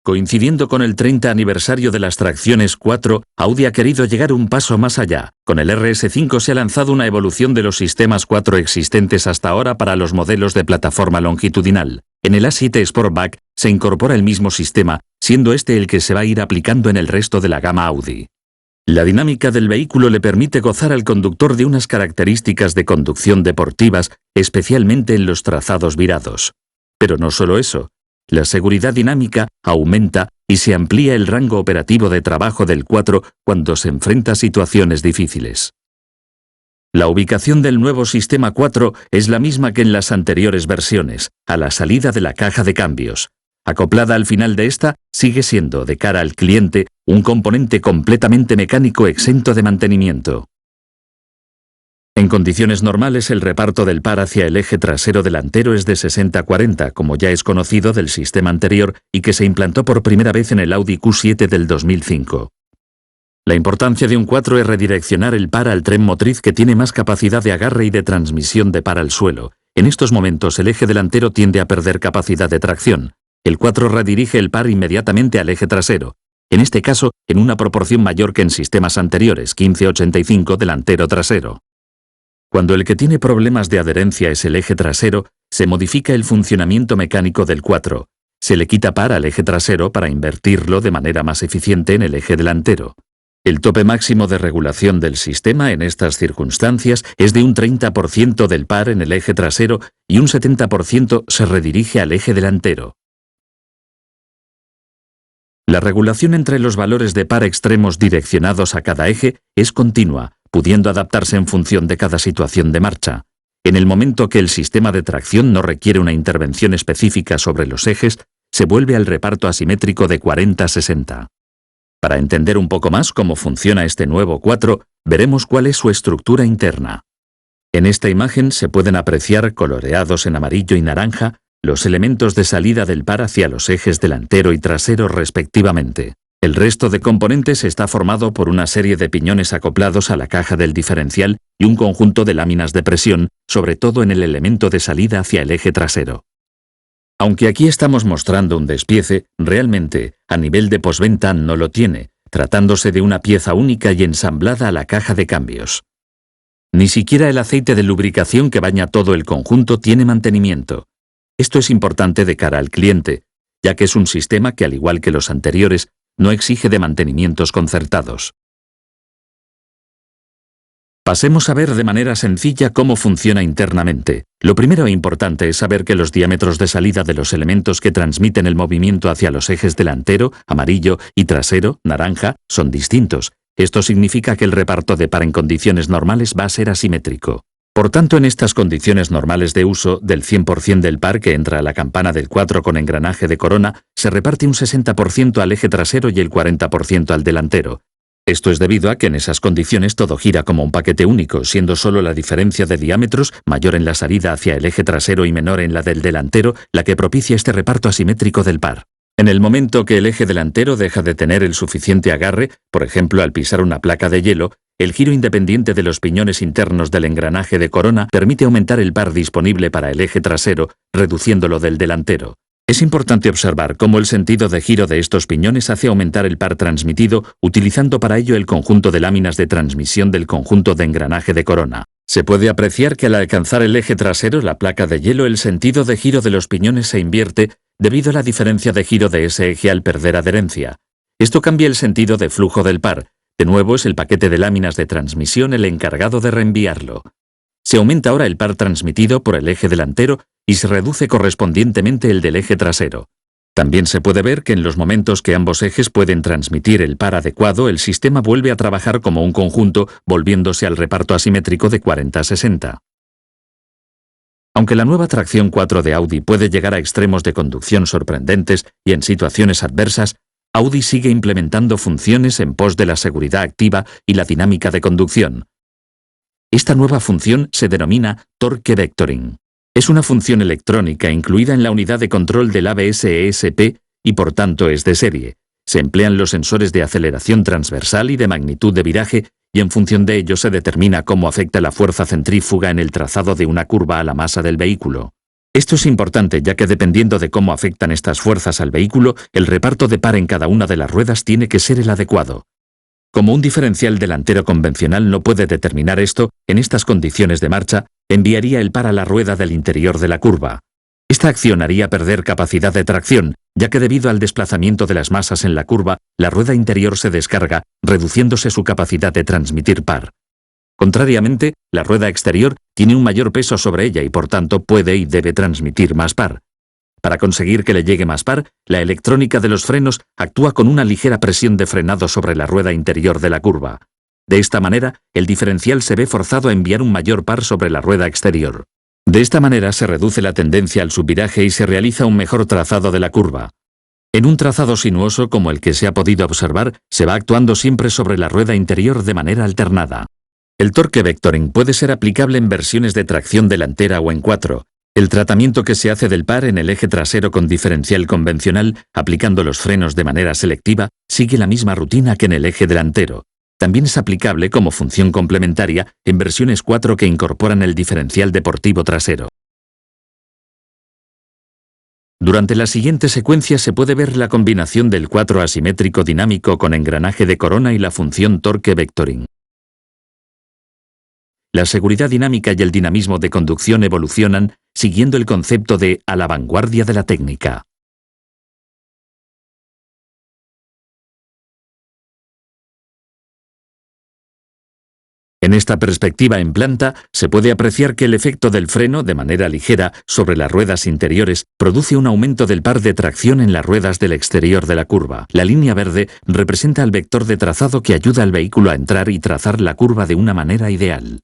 Coincidiendo con el 30 aniversario de las tracciones 4, Audi ha querido llegar un paso más allá. Con el RS5 se ha lanzado una evolución de los sistemas 4 existentes hasta ahora para los modelos de plataforma longitudinal. En el A7 Sportback se incorpora el mismo sistema, siendo este el que se va a ir aplicando en el resto de la gama Audi. La dinámica del vehículo le permite gozar al conductor de unas características de conducción deportivas, especialmente en los trazados virados. Pero no solo eso. La seguridad dinámica aumenta y se amplía el rango operativo de trabajo del 4 cuando se enfrenta a situaciones difíciles. La ubicación del nuevo sistema 4 es la misma que en las anteriores versiones, a la salida de la caja de cambios. Acoplada al final de esta, sigue siendo, de cara al cliente, un componente completamente mecánico exento de mantenimiento. En condiciones normales, el reparto del par hacia el eje trasero delantero es de 60-40, como ya es conocido del sistema anterior y que se implantó por primera vez en el Audi Q7 del 2005. La importancia de un 4 es redireccionar el par al tren motriz que tiene más capacidad de agarre y de transmisión de par al suelo. En estos momentos el eje delantero tiende a perder capacidad de tracción. El 4 redirige el par inmediatamente al eje trasero, en este caso en una proporción mayor que en sistemas anteriores, 15-85 delantero-trasero. Cuando el que tiene problemas de adherencia es el eje trasero, se modifica el funcionamiento mecánico del 4. Se le quita par al eje trasero para invertirlo de manera más eficiente en el eje delantero. El tope máximo de regulación del sistema en estas circunstancias es de un 30% del par en el eje trasero y un 70% se redirige al eje delantero. La regulación entre los valores de par extremos direccionados a cada eje es continua, pudiendo adaptarse en función de cada situación de marcha. En el momento que el sistema de tracción no requiere una intervención específica sobre los ejes, se vuelve al reparto asimétrico de 40-60. Para entender un poco más cómo funciona este nuevo 4, veremos cuál es su estructura interna. En esta imagen se pueden apreciar, coloreados en amarillo y naranja, los elementos de salida del par hacia los ejes delantero y trasero respectivamente. El resto de componentes está formado por una serie de piñones acoplados a la caja del diferencial y un conjunto de láminas de presión, sobre todo en el elemento de salida hacia el eje trasero. Aunque aquí estamos mostrando un despiece, realmente, a nivel de postventa no lo tiene, tratándose de una pieza única y ensamblada a la caja de cambios. Ni siquiera el aceite de lubricación que baña todo el conjunto tiene mantenimiento. Esto es importante de cara al cliente, ya que es un sistema que, al igual que los anteriores, no exige de mantenimientos concertados. Pasemos a ver de manera sencilla cómo funciona internamente. Lo primero e importante es saber que los diámetros de salida de los elementos que transmiten el movimiento hacia los ejes delantero, amarillo, y trasero, naranja, son distintos. Esto significa que el reparto de par en condiciones normales va a ser asimétrico. Por tanto, en estas condiciones normales de uso, del 100% del par que entra a la campana del 4 con engranaje de corona, se reparte un 60% al eje trasero y el 40% al delantero. Esto es debido a que en esas condiciones todo gira como un paquete único, siendo solo la diferencia de diámetros, mayor en la salida hacia el eje trasero y menor en la del delantero, la que propicia este reparto asimétrico del par. En el momento que el eje delantero deja de tener el suficiente agarre, por ejemplo al pisar una placa de hielo, el giro independiente de los piñones internos del engranaje de corona permite aumentar el par disponible para el eje trasero, reduciéndolo del delantero. Es importante observar cómo el sentido de giro de estos piñones hace aumentar el par transmitido, utilizando para ello el conjunto de láminas de transmisión del conjunto de engranaje de corona. Se puede apreciar que al alcanzar el eje trasero, la placa de hielo, el sentido de giro de los piñones se invierte debido a la diferencia de giro de ese eje al perder adherencia. Esto cambia el sentido de flujo del par. De nuevo es el paquete de láminas de transmisión el encargado de reenviarlo. Se aumenta ahora el par transmitido por el eje delantero y se reduce correspondientemente el del eje trasero. También se puede ver que en los momentos que ambos ejes pueden transmitir el par adecuado, el sistema vuelve a trabajar como un conjunto, volviéndose al reparto asimétrico de 40-60. Aunque la nueva tracción 4 de Audi puede llegar a extremos de conducción sorprendentes y en situaciones adversas, Audi sigue implementando funciones en pos de la seguridad activa y la dinámica de conducción. Esta nueva función se denomina Torque Vectoring. Es una función electrónica incluida en la unidad de control del ABS ESP y por tanto es de serie. Se emplean los sensores de aceleración transversal y de magnitud de viraje y en función de ello se determina cómo afecta la fuerza centrífuga en el trazado de una curva a la masa del vehículo. Esto es importante ya que dependiendo de cómo afectan estas fuerzas al vehículo, el reparto de par en cada una de las ruedas tiene que ser el adecuado. Como un diferencial delantero convencional no puede determinar esto, en estas condiciones de marcha, enviaría el par a la rueda del interior de la curva. Esta acción haría perder capacidad de tracción, ya que debido al desplazamiento de las masas en la curva, la rueda interior se descarga, reduciéndose su capacidad de transmitir par. Contrariamente, la rueda exterior tiene un mayor peso sobre ella y por tanto puede y debe transmitir más par. Para conseguir que le llegue más par, la electrónica de los frenos actúa con una ligera presión de frenado sobre la rueda interior de la curva. De esta manera, el diferencial se ve forzado a enviar un mayor par sobre la rueda exterior. De esta manera se reduce la tendencia al subviraje y se realiza un mejor trazado de la curva. En un trazado sinuoso como el que se ha podido observar, se va actuando siempre sobre la rueda interior de manera alternada. El torque vectoring puede ser aplicable en versiones de tracción delantera o en cuatro. El tratamiento que se hace del par en el eje trasero con diferencial convencional, aplicando los frenos de manera selectiva, sigue la misma rutina que en el eje delantero. También es aplicable como función complementaria en versiones 4 que incorporan el diferencial deportivo trasero. Durante la siguiente secuencia se puede ver la combinación del 4 asimétrico dinámico con engranaje de corona y la función torque vectoring. La seguridad dinámica y el dinamismo de conducción evolucionan siguiendo el concepto de a la vanguardia de la técnica. En esta perspectiva en planta, se puede apreciar que el efecto del freno, de manera ligera, sobre las ruedas interiores, produce un aumento del par de tracción en las ruedas del exterior de la curva. La línea verde representa el vector de trazado que ayuda al vehículo a entrar y trazar la curva de una manera ideal.